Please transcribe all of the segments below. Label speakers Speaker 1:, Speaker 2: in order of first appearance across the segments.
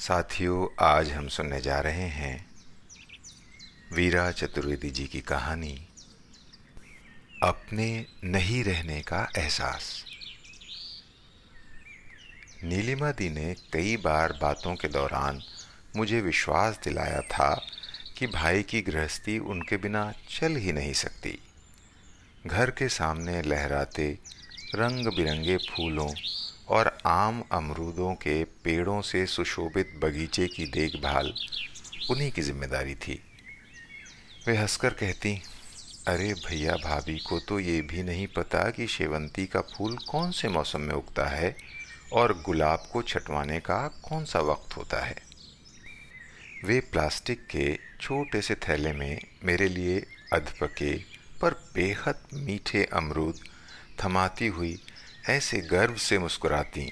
Speaker 1: साथियों, आज हम सुनने जा रहे हैं वीरा चतुर्वेदी जी की कहानी अपने नहीं रहने का एहसास। नीलिमा दी ने कई बार बातों के दौरान मुझे विश्वास दिलाया था कि भाई की गृहस्थी उनके बिना चल ही नहीं सकती। घर के सामने लहराते रंग बिरंगे फूलों और आम अमरूदों के पेड़ों से सुशोभित बगीचे की देखभाल उन्हीं की जिम्मेदारी थी। वे हंसकर कहती, अरे भैया, भाभी को तो ये भी नहीं पता कि शेवंती का फूल कौन से मौसम में उगता है और गुलाब को छटवाने का कौन सा वक्त होता है। वे प्लास्टिक के छोटे से थैले में मेरे लिए अधपके पर बेहद मीठे अमरूद थमाती हुई ऐसे गर्व से मुस्कुराती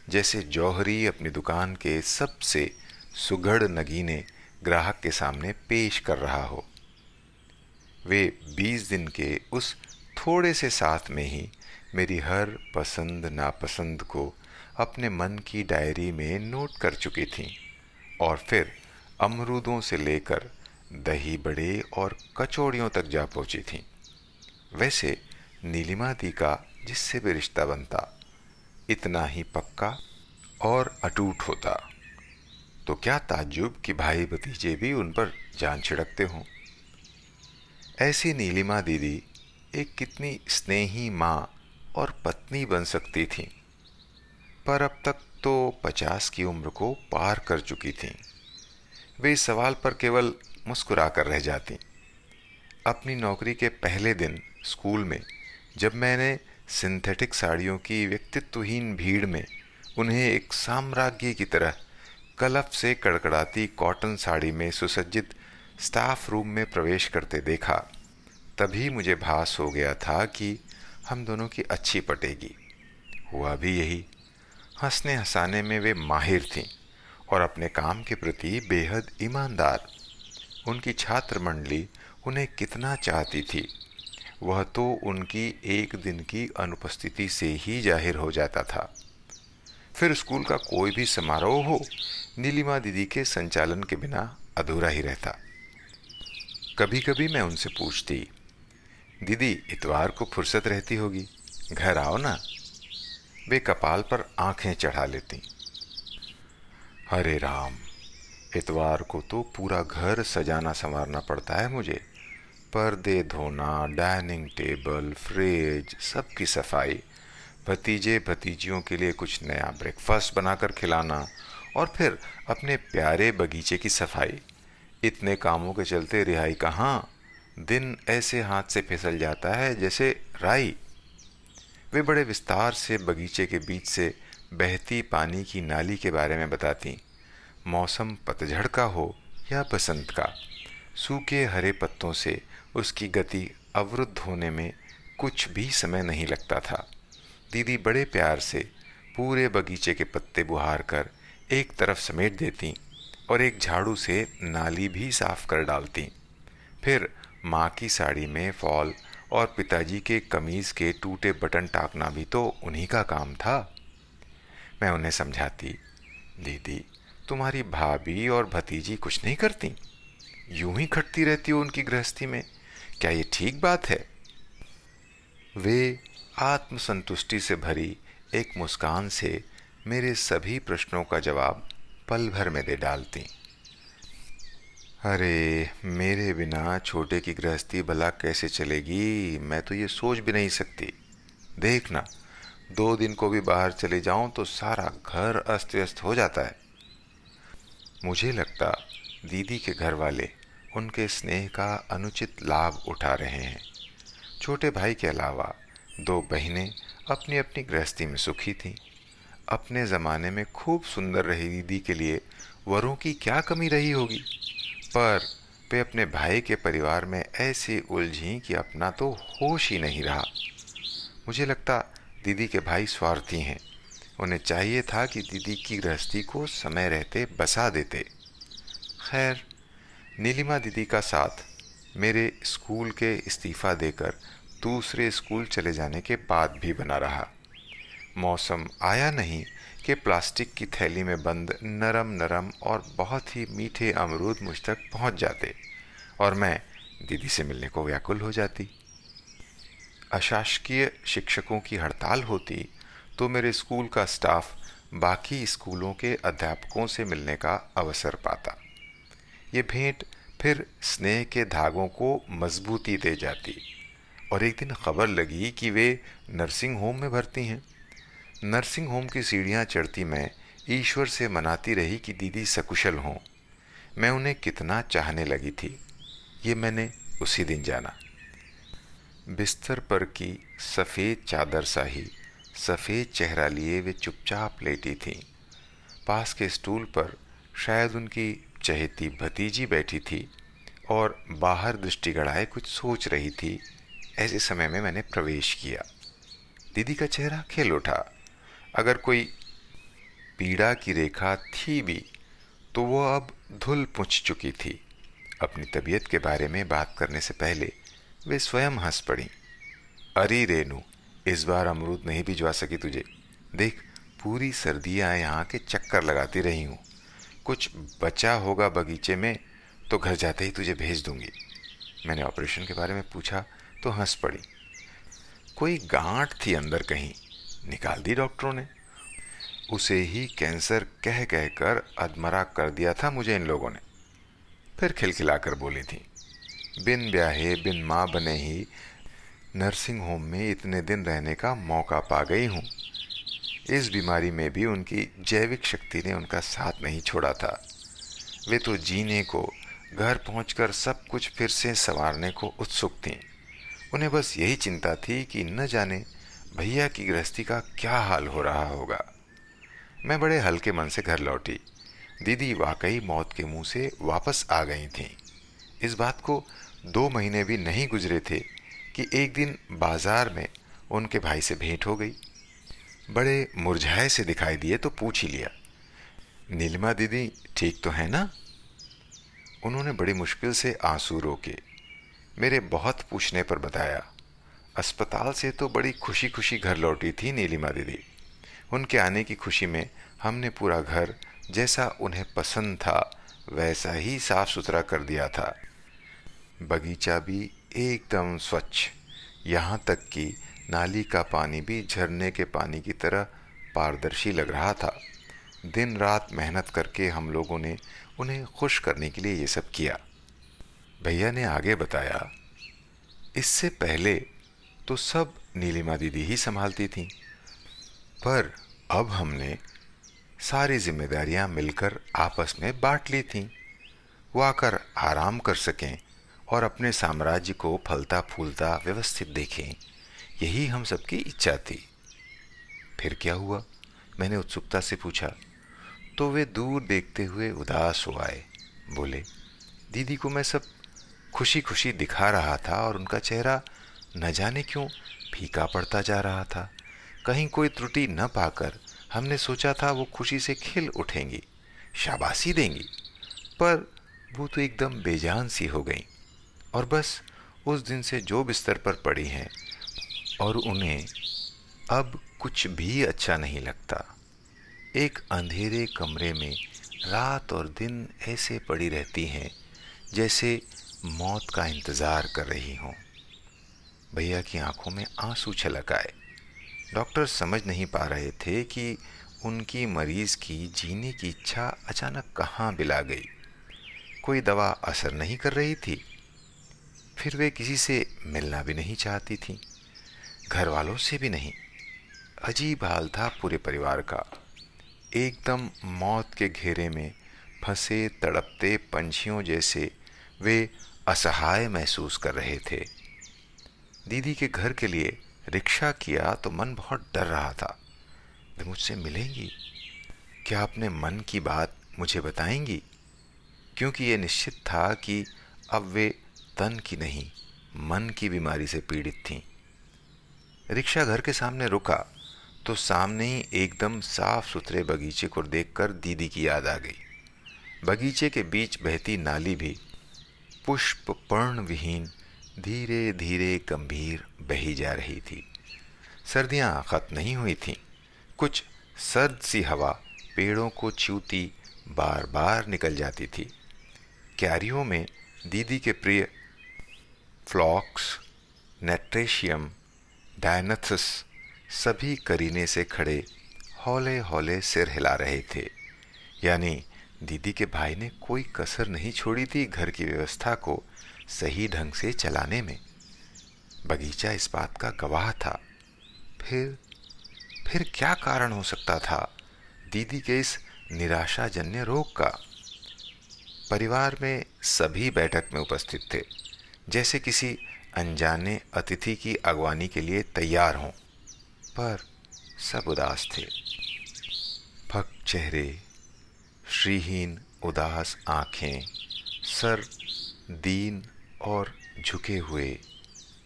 Speaker 1: जैसे जौहरी अपनी दुकान के सबसे सुघड़ नगीने ग्राहक के सामने पेश कर रहा हो। वे 20 दिन के उस थोड़े से साथ में ही मेरी हर पसंद नापसंद को अपने मन की डायरी में नोट कर चुकी थीं और फिर अमरूदों से लेकर दही बड़े और कचौड़ियों तक जा पहुंची थीं। वैसे नीलिमा दी का जिससे भी रिश्ता बनता इतना ही पक्का और अटूट होता, तो क्या ताज्जुब कि भाई भतीजे भी उन पर जान छिड़कते हों। ऐसी नीलिमा दीदी एक कितनी स्नेही माँ और पत्नी बन सकती थीं, पर अब तक तो 50 की उम्र को पार कर चुकी थीं। वे इस सवाल पर केवल मुस्कुरा कर रह जाती। अपनी नौकरी के पहले दिन स्कूल में जब मैंने सिंथेटिक साड़ियों की व्यक्तित्वहीन भीड़ में उन्हें एक साम्राज्ञी की तरह कलफ से कड़कड़ाती कॉटन साड़ी में सुसज्जित स्टाफ रूम में प्रवेश करते देखा, तभी मुझे भास हो गया था कि हम दोनों की अच्छी पटेगी। हुआ भी यही। हंसने हंसाने में वे माहिर थीं और अपने काम के प्रति बेहद ईमानदार। उनकी छात्र मंडली उन्हें कितना चाहती थी, वह तो उनकी एक दिन की अनुपस्थिति से ही जाहिर हो जाता था। फिर स्कूल का कोई भी समारोह हो, नीलिमा दीदी के संचालन के बिना अधूरा ही रहता। कभी कभी मैं उनसे पूछती, दीदी इतवार को फुर्सत रहती होगी, घर आओ ना। वे कपाल पर आंखें चढ़ा लेती। हरे राम, इतवार को तो पूरा घर सजाना संवारना पड़ता है मुझे। पर्दे धोना, डाइनिंग टेबल, फ्रिज, सबकी सफाई, भतीजे भतीजियों के लिए कुछ नया ब्रेकफास्ट बनाकर खिलाना और फिर अपने प्यारे बगीचे की सफाई। इतने कामों के चलते रिहाई कहाँ, दिन ऐसे हाथ से फिसल जाता है जैसे राई। वे बड़े विस्तार से बगीचे के बीच से बहती पानी की नाली के बारे में बताती। मौसम पतझड़ का हो या बसंत का, सूखे हरे पत्तों से उसकी गति अवरुद्ध होने में कुछ भी समय नहीं लगता था। दीदी बड़े प्यार से पूरे बगीचे के पत्ते बुहार कर एक तरफ समेट देती और एक झाड़ू से नाली भी साफ कर डालती। फिर माँ की साड़ी में फॉल और पिताजी के कमीज के टूटे बटन टाकना भी तो उन्हीं का काम था। मैं उन्हें समझाती, दीदी तुम्हारी भाभी और भतीजी कुछ नहीं करती, यूं ही खटती रहती हो उनकी गृहस्थी में, क्या ये ठीक बात है। वे आत्मसंतुष्टि से भरी एक मुस्कान से मेरे सभी प्रश्नों का जवाब पल भर में दे डालती। अरे मेरे बिना छोटे की गृहस्थी भला कैसे चलेगी, मैं तो ये सोच भी नहीं सकती। देखना, 2 दिन को भी बाहर चले जाऊं तो सारा घर अस्त व्यस्त हो जाता है। मुझे लगता दीदी के घर वाले उनके स्नेह का अनुचित लाभ उठा रहे हैं। छोटे भाई के अलावा 2 बहनें अपनी अपनी गृहस्थी में सुखी थीं। अपने ज़माने में खूब सुंदर रही दीदी के लिए वरों की क्या कमी रही होगी, पर वे अपने भाई के परिवार में ऐसी उलझीं कि अपना तो होश ही नहीं रहा। मुझे लगता दीदी के भाई स्वार्थी हैं। उन्हें चाहिए था कि दीदी की गृहस्थी को समय रहते बसा देते। खैर, नीलिमा दीदी का साथ मेरे स्कूल के इस्तीफ़ा देकर दूसरे स्कूल चले जाने के बाद भी बना रहा। मौसम आया नहीं कि प्लास्टिक की थैली में बंद नरम नरम और बहुत ही मीठे अमरूद मुझ तक पहुंच जाते और मैं दीदी से मिलने को व्याकुल हो जाती। अशासकीय शिक्षकों की हड़ताल होती तो मेरे स्कूल का स्टाफ बाकी स्कूलों के अध्यापकों से मिलने का अवसर पाता। ये भेंट फिर स्नेह के धागों को मजबूती दे जाती और एक दिन खबर लगी कि वे नर्सिंग होम में भर्ती हैं। नर्सिंग होम की सीढ़ियां चढ़ती मैं ईश्वर से मनाती रही कि दीदी सकुशल हों। मैं उन्हें कितना चाहने लगी थी ये मैंने उसी दिन जाना। बिस्तर पर की सफ़ेद चादर सा ही सफ़ेद चेहरा लिए वे चुपचाप लेटी थीं। पास के स्टूल पर शायद उनकी चहेती भतीजी बैठी थी और बाहर दृष्टि गड़ाए कुछ सोच रही थी। ऐसे समय में मैंने प्रवेश किया। दीदी का चेहरा खिल उठा। अगर कोई पीड़ा की रेखा थी भी तो वो अब धुल पुंज चुकी थी। अपनी तबीयत के बारे में बात करने से पहले वे स्वयं हंस पड़ी। अरे रेनू, इस बार अमरूद नहीं भिजवा सकी तुझे। देख, पूरी सर्दियाँ यहाँ के चक्कर लगाती रही हूँ। कुछ बचा होगा बगीचे में तो घर जाते ही तुझे भेज दूंगी। मैंने ऑपरेशन के बारे में पूछा तो हंस पड़ी। कोई गांठ थी अंदर कहीं, निकाल दी डॉक्टरों ने। उसे ही कैंसर कह कह कर अधमरा कर दिया था मुझे इन लोगों ने। फिर खिलखिलाकर बोली थी, बिन ब्याहे बिन माँ बने ही नर्सिंग होम में इतने दिन रहने का मौका पा गई हूँ। इस बीमारी में भी उनकी जैविक शक्ति ने उनका साथ नहीं छोड़ा था। वे तो जीने को, घर पहुंचकर सब कुछ फिर से संवारने को उत्सुक थीं। उन्हें बस यही चिंता थी कि न जाने भैया की गृहस्थी का क्या हाल हो रहा होगा। मैं बड़े हल्के मन से घर लौटी। दीदी वाकई मौत के मुंह से वापस आ गई थीं। इस बात को 2 महीने भी नहीं गुजरे थे कि एक दिन बाजार में उनके भाई से भेंट हो गई। बड़े मुरझाए से दिखाई दिए तो पूछ ही लिया, नीलिमा दीदी ठीक तो है ना? उन्होंने बड़ी मुश्किल से आंसू रोके। मेरे बहुत पूछने पर बताया, अस्पताल से तो बड़ी खुशी खुशी घर लौटी थी नीलिमा दीदी। उनके आने की खुशी में हमने पूरा घर जैसा उन्हें पसंद था वैसा ही साफ सुथरा कर दिया था। बगीचा भी एकदम स्वच्छ, यहाँ तक कि नाली का पानी भी झरने के पानी की तरह पारदर्शी लग रहा था। दिन रात मेहनत करके हम लोगों ने उन्हें खुश करने के लिए ये सब किया। भैया ने आगे बताया, इससे पहले तो सब नीलिमा दीदी ही संभालती थीं, पर अब हमने सारी जिम्मेदारियां मिलकर आपस में बांट ली थीं। वो आकर आराम कर सकें और अपने साम्राज्य को फलता फूलता व्यवस्थित देखें, यही हम सबकी इच्छा थी। फिर क्या हुआ? मैंने उत्सुकता से पूछा। तो वे दूर देखते हुए उदास हो आए। बोले, दीदी को मैं सब खुशी खुशी दिखा रहा था और उनका चेहरा न जाने क्यों फीका पड़ता जा रहा था। कहीं कोई त्रुटि न पाकर हमने सोचा था वो खुशी से खिल उठेंगी, शाबाशी देंगी, पर वो तो एकदम बेजान सी हो गई और बस उस दिन से जो बिस्तर पर पड़ी हैं और उन्हें अब कुछ भी अच्छा नहीं लगता। एक अंधेरे कमरे में रात और दिन ऐसे पड़ी रहती हैं जैसे मौत का इंतज़ार कर रही हों। भैया की आंखों में आंसू छलक आए। डॉक्टर समझ नहीं पा रहे थे कि उनकी मरीज की जीने की इच्छा अचानक कहाँ बिला गई। कोई दवा असर नहीं कर रही थी, फिर वे किसी से मिलना भी नहीं चाहती थीं, घर वालों से भी नहीं। अजीब हाल था पूरे परिवार का। एकदम मौत के घेरे में फंसे तड़पते पंछियों जैसे वे असहाय महसूस कर रहे थे। दीदी के घर के लिए रिक्शा किया तो मन बहुत डर रहा था। वे मुझसे मिलेंगी? क्या अपने मन की बात मुझे बताएंगी? क्योंकि ये निश्चित था कि अब वे तन की नहीं मन की बीमारी से पीड़ित थीं। रिक्शा घर के सामने रुका तो सामने ही एकदम साफ सुथरे बगीचे को देखकर दीदी की याद आ गई। बगीचे के बीच बहती नाली भी पुष्प पर्ण विहीन धीरे धीरे गंभीर बही जा रही थी। सर्दियां खत्म नहीं हुई थीं, कुछ सर्द सी हवा पेड़ों को छूती बार बार निकल जाती थी। क्यारियों में दीदी के प्रिय फ्लॉक्स, नेट्रेशियम, डायनथस सभी करीने से खड़े हौले हौले सिर हिला रहे थे। यानी दीदी के भाई ने कोई कसर नहीं छोड़ी थी घर की व्यवस्था को सही ढंग से चलाने में। बगीचा इस बात का गवाह था। फिर क्या कारण हो सकता था दीदी के इस निराशाजन्य रोग का? परिवार में सभी बैठक में उपस्थित थे, जैसे किसी अनजाने अतिथि की अगवानी के लिए तैयार हों, पर सब उदास थे। फक चेहरे, श्रीहीन उदास आंखें, सर दीन और झुके हुए,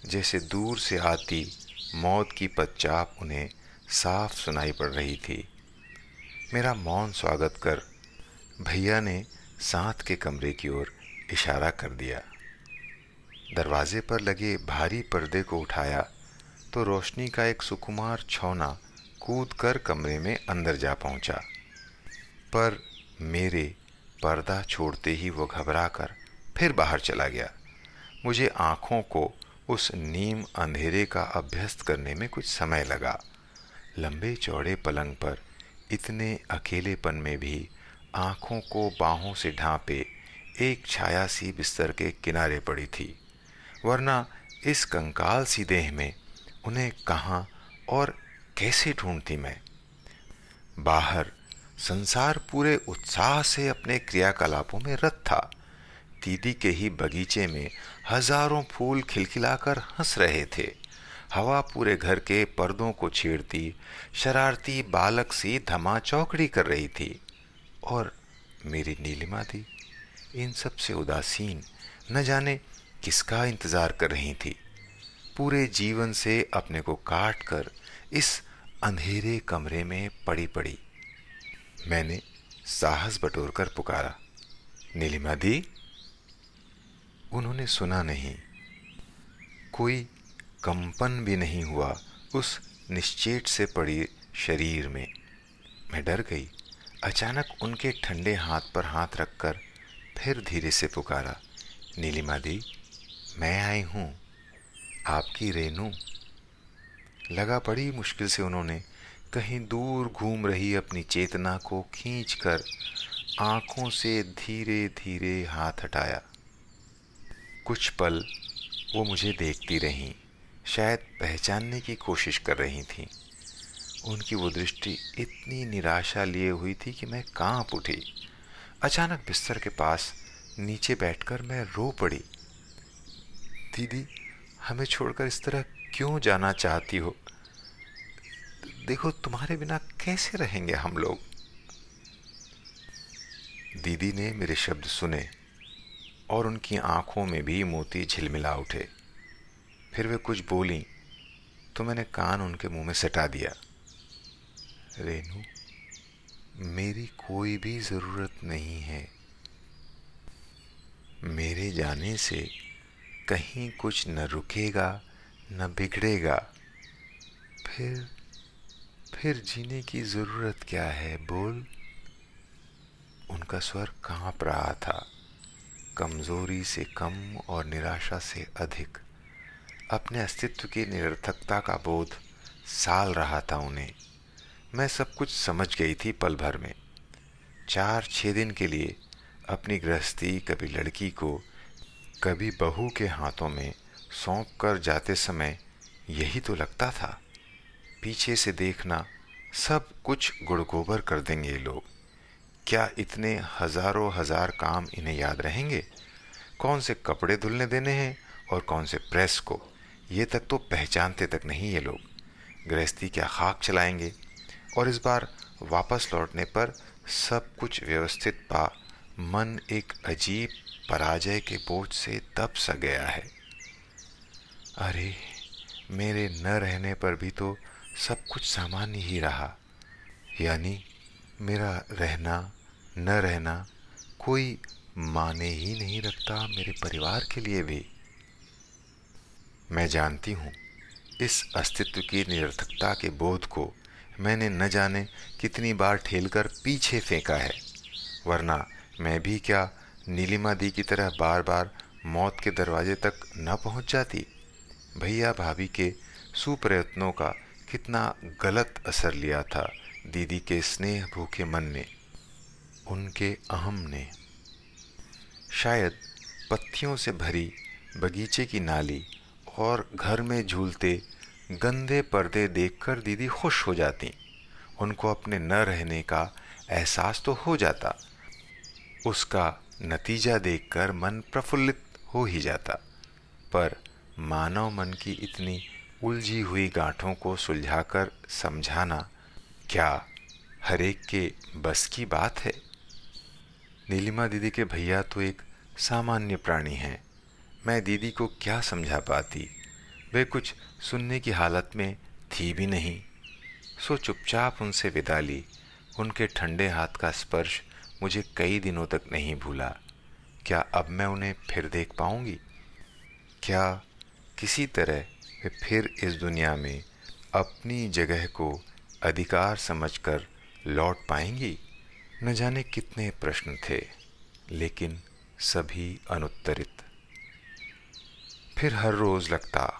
Speaker 1: जैसे दूर से आती मौत की पदचाप उन्हें साफ सुनाई पड़ रही थी। मेरा मौन स्वागत कर भैया ने साथ के कमरे की ओर इशारा कर दिया। दरवाजे पर लगे भारी पर्दे को उठाया तो रोशनी का एक सुकुमार छौना कूदकर कमरे में अंदर जा पहुंचा। पर मेरे पर्दा छोड़ते ही वो घबरा कर फिर बाहर चला गया। मुझे आंखों को उस नीम अंधेरे का अभ्यस्त करने में कुछ समय लगा। लंबे चौड़े पलंग पर इतने अकेलेपन में भी आंखों को बाहों से ढांपे एक छाया सी बिस्तर के किनारे पड़ी थी, वरना इस कंकाल सी देह में उन्हें कहाँ और कैसे ढूंढती मैं। बाहर संसार पूरे उत्साह से अपने क्रियाकलापों में रत था। दीदी के ही बगीचे में हजारों फूल खिलखिलाकर हंस रहे थे। हवा पूरे घर के पर्दों को छेड़ती शरारती बालक सी धमा चौकड़ी कर रही थी। और मेरी नीलिमा दी इन सब से उदासीन, न जाने किसका इंतजार कर रही थी। पूरे जीवन से अपने को काट कर इस अंधेरे कमरे में पड़ी पड़ी। मैंने साहस बटोरकर पुकारा, नीलिमा दी। उन्होंने सुना नहीं। कोई कंपन भी नहीं हुआ उस निश्चेत से पड़ी शरीर में। मैं डर गई। अचानक उनके ठंडे हाथ पर हाथ रखकर फिर धीरे से पुकारा, नीलिमा दी, मैं आई हूँ, आपकी रेनू। लगा पड़ी मुश्किल से उन्होंने कहीं दूर घूम रही अपनी चेतना को खींचकर आंखों से धीरे धीरे हाथ हटाया। कुछ पल वो मुझे देखती रहीं, शायद पहचानने की कोशिश कर रही थीं। उनकी वो दृष्टि इतनी निराशा लिए हुई थी कि मैं कांप उठी। अचानक बिस्तर के पास नीचे बैठकर मैं रो पड़ी। दीदी, हमें छोड़कर इस तरह क्यों जाना चाहती हो? देखो, तुम्हारे बिना कैसे रहेंगे हम लोग। दीदी ने मेरे शब्द सुने और उनकी आंखों में भी मोती झिलमिला उठे। फिर वे कुछ बोली तो मैंने कान उनके मुंह में सटा दिया। रेनू, मेरी कोई भी जरूरत नहीं है। मेरे जाने से कहीं कुछ न रुकेगा न बिगड़ेगा। फिर जीने की जरूरत क्या है, बोल। उनका स्वर कांप रहा था, कमजोरी से कम और निराशा से अधिक। अपने अस्तित्व की निरर्थकता का बोध साल रहा था उन्हें। मैं सब कुछ समझ गई थी पल भर में। 4-6 दिन के लिए अपनी गृहस्थी कभी लड़की को कभी बहू के हाथों में सौंप कर जाते समय यही तो लगता था। पीछे से देखना सब कुछ गुड़गोबर कर देंगे ये लोग। क्या इतने हजारों हजार काम इन्हें याद रहेंगे? कौन से कपड़े धुलने देने हैं और कौन से प्रेस को, ये तक तो पहचानते तक नहीं ये लोग। गृहस्थी क्या खाक चलाएंगे। और इस बार वापस लौटने पर सब कुछ व्यवस्थित पा मन एक अजीब पराजय के बोझ से दब सा गया है। अरे, मेरे न रहने पर भी तो सब कुछ सामान्य ही रहा। यानी मेरा रहना न रहना कोई माने ही नहीं रखता मेरे परिवार के लिए भी। मैं जानती हूँ इस अस्तित्व की निरर्थकता के बोध को मैंने न जाने कितनी बार ठेलकर पीछे फेंका है, वरना मैं भी क्या नीलिमा दी की तरह बार बार मौत के दरवाजे तक न पहुंच जाती। भैया भाभी के सुप्रयत्नों का कितना गलत असर लिया था दीदी के स्नेह भूखे मन ने, उनके अहम ने। शायद पत्तियों से भरी बगीचे की नाली और घर में झूलते गंदे पर्दे देखकर दीदी खुश हो जाती। उनको अपने न रहने का एहसास तो हो जाता, उसका नतीजा देखकर मन प्रफुल्लित हो ही जाता। पर मानव मन की इतनी उलझी हुई गांठों को सुलझाकर समझाना क्या हरेक के बस की बात है। नीलिमा दीदी के भैया तो एक सामान्य प्राणी हैं। मैं दीदी को क्या समझा पाती, वे कुछ सुनने की हालत में थी भी नहीं। सो चुपचाप उनसे विदा ली। उनके ठंडे हाथ का स्पर्श मुझे कई दिनों तक नहीं भूला। क्या अब मैं उन्हें फिर देख पाऊंगी? क्या किसी तरह वे फिर इस दुनिया में अपनी जगह को अधिकार समझकर लौट पाएंगी? न जाने कितने प्रश्न थे, लेकिन सभी अनुत्तरित। फिर हर रोज लगता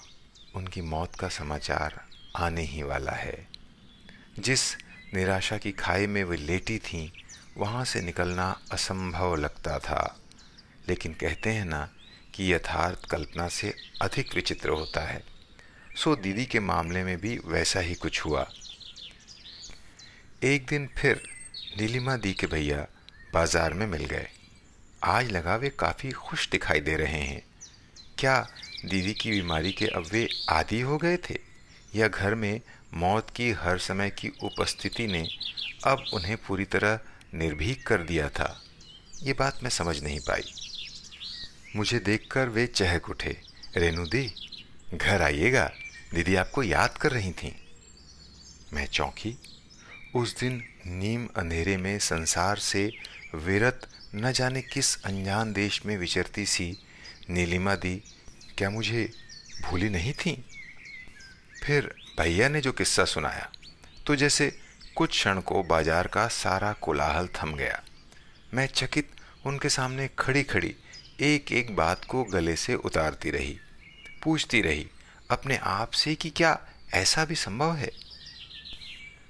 Speaker 1: उनकी मौत का समाचार आने ही वाला है। जिस निराशा की खाई में वे लेटी थीं, वहाँ से निकलना असंभव लगता था। लेकिन कहते हैं ना कि यथार्थ कल्पना से अधिक विचित्र होता है। सो दीदी के मामले में भी वैसा ही कुछ हुआ। एक दिन फिर नीलिमा दी के भैया बाजार में मिल गए। आज लगा वे काफ़ी खुश दिखाई दे रहे हैं। क्या दीदी की बीमारी के अब वे आदी हो गए थे, या घर में मौत की हर समय की उपस्थिति ने अब उन्हें पूरी तरह निर्भीक कर दिया था? ये बात मैं समझ नहीं पाई। मुझे देखकर वे चहक उठे। रेनू दी, घर आइएगा, दीदी आपको याद कर रही थीं। मैं चौंकी। उस दिन नीम अंधेरे में संसार से विरत न जाने किस अनजान देश में विचरती सी नीलिमा दी क्या मुझे भूली नहीं थी? फिर भैया ने जो किस्सा सुनाया, तो जैसे कुछ क्षण को बाजार का सारा कोलाहल थम गया। मैं चकित उनके सामने खड़ी खड़ी एक एक बात को गले से उतारती रही, पूछती रही अपने आप से कि क्या ऐसा भी संभव है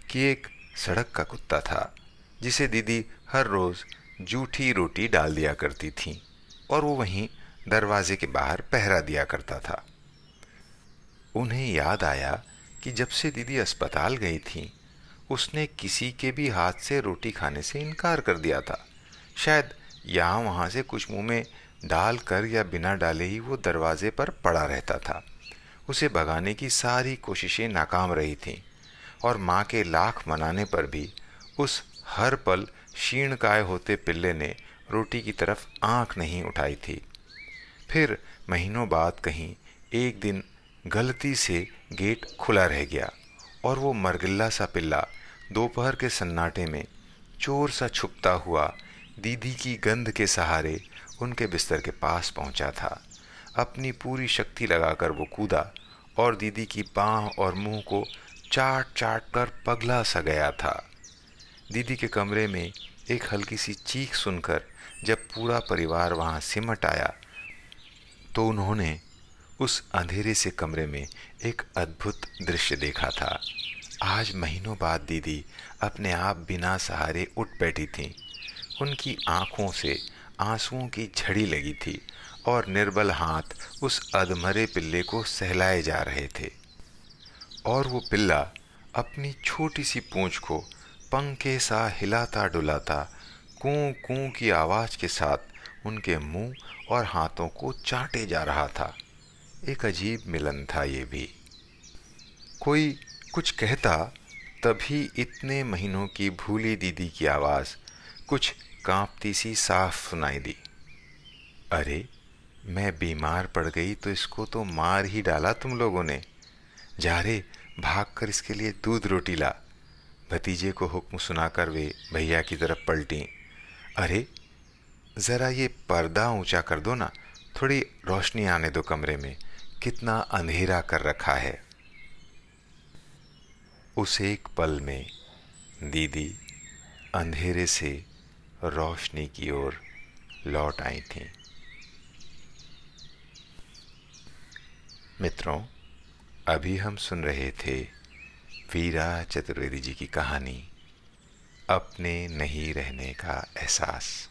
Speaker 1: कि एक सड़क का कुत्ता था जिसे दीदी हर रोज जूठी रोटी डाल दिया करती थी, और वो वहीं दरवाजे के बाहर पहरा दिया करता था। उन्हें याद आया कि जब से दीदी अस्पताल गई थी, उसने किसी के भी हाथ से रोटी खाने से इनकार कर दिया था। शायद यहाँ वहाँ से कुछ मुंह में डाल कर या बिना डाले ही वो दरवाजे पर पड़ा रहता था। उसे भगाने की सारी कोशिशें नाकाम रही थीं, और माँ के लाख मनाने पर भी उस हर पल क्षीणकाय होते पिल्ले ने रोटी की तरफ आंख नहीं उठाई थी। फिर महीनों बाद कहीं एक दिन गलती से गेट खुला रह गया, और वो मरगिल्ला सा पिल्ला दोपहर के सन्नाटे में चोर सा छुपता हुआ दीदी की गंध के सहारे उनके बिस्तर के पास पहुंचा था। अपनी पूरी शक्ति लगाकर वो कूदा और दीदी की बाँह और मुंह को चाट चाट कर पगला सा गया था। दीदी के कमरे में एक हल्की सी चीख सुनकर जब पूरा परिवार वहां सिमट आया, तो उन्होंने उस अंधेरे से कमरे में एक अद्भुत दृश्य देखा था। आज महीनों बाद दीदी अपने आप बिना सहारे उठ बैठी थीं। उनकी आंखों से आंसुओं की झड़ी लगी थी, और निर्बल हाथ उस अधमरे पिल्ले को सहलाए जा रहे थे। और वो पिल्ला अपनी छोटी सी पूंछ को पंखे सा हिलाता डुलाता कूं कूं की आवाज के साथ उनके मुंह और हाथों को चाटे जा रहा था। एक अजीब मिलन था ये भी। कोई कुछ कहता, तभी इतने महीनों की भूली दीदी की आवाज कुछ कांपती सी साफ सुनाई दी। अरे, मैं बीमार पड़ गई तो इसको तो मार ही डाला तुम लोगों ने। जा रे, भाग कर इसके लिए दूध रोटी ला। भतीजे को हुक्म सुनाकर वे भैया की तरफ पलटी। अरे, जरा ये पर्दा ऊंचा कर दो ना, थोड़ी रोशनी आने दो कमरे में, कितना अंधेरा कर रखा है। उस एक पल में दीदी अंधेरे से रोशनी की ओर लौट आई थीं। मित्रों, अभी हम सुन रहे थे वीरा चतुर्वेदी जी की कहानी अपने नहीं रहने का एहसास।